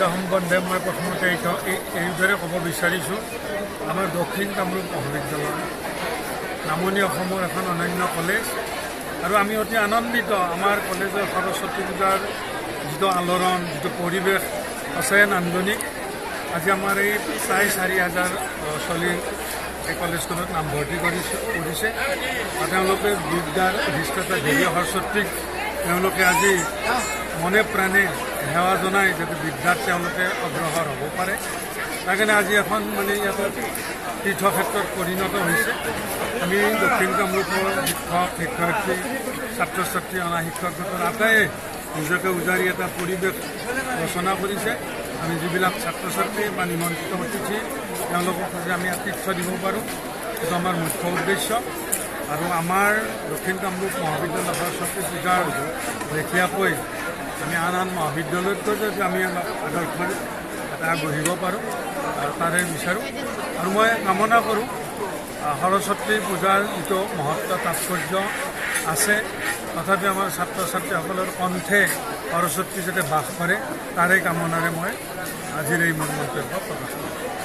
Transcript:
প্ৰতিযোগিতা সম্বন্ধে মই প্ৰথমতে এইদৰে ক'ব বিচাৰিছোঁ। আমাৰ দক্ষিণ কামৰূপ মহাবিদ্যালয় নামনি অসমৰ এখন অনন্য কলেজ আৰু আমি অতি আনন্দিত। আমাৰ কলেজৰ সৰস্বতী পূজাৰ যিটো আলোড়ন, যিটো পৰিৱেশ সঁচাই নান্দনিক। আজি আমাৰ এই প্ৰায় 4,000 ল'ৰা ছোৱালী এই কলেজখনত নামভৰ্তি কৰিছে আৰু তেওঁলোকে বিদ্যাৰ অধিষ্ঠাতা দেৱী সৰস্বতীক তেওঁলোকে আজি মনে প্ৰাণে সেৱা জনাই যাতে বিদ্যাত তেওঁলোকে অগ্ৰসৰ হ'ব পাৰে। তাৰ কাৰণে আজি এখন ইয়াতে তীৰ্থক্ষেত্ৰত পৰিণত হৈছে। আমি দক্ষিণ কামৰূপৰ শিক্ষক শিক্ষয়িত্ৰী ছাত্ৰ ছাত্ৰী অনা শিক্ষকসকল আটাইয়ে নিজকে উজাৰি এটা পৰিৱেশ ৰচনা কৰিছে। আমি যিবিলাক ছাত্ৰ ছাত্ৰী বা নিমন্ত্ৰিত অতিথি তেওঁলোকক যে আমি আতিথ্য দিব পাৰোঁ, সেইটো আমাৰ মুখ্য উদ্দেশ্য। আৰু আমাৰ দক্ষিণ কামৰূপ মহাবিদ্যালয় সৰস্বতী পূজাৰ লেখীয়াকৈ আমি আন মহাবিদ্যালয়তকৈ যদি আমি অলপ আদৰ্শ এটা গঢ়িব পাৰোঁ তাৰে বিচাৰোঁ। আৰু মই কামনা কৰোঁ সৰস্বতী পূজাৰ যিটো মহত্ব তাৎপৰ্য আছে, তথাপি আমাৰ ছাত্ৰ ছাত্ৰীসকলৰ কণ্ঠে সৰস্বতী যাতে বাস কৰে তাৰে কামনাৰে মই আজিৰ এই মোৰ মন্তব্য প্ৰকাশ কৰোঁ।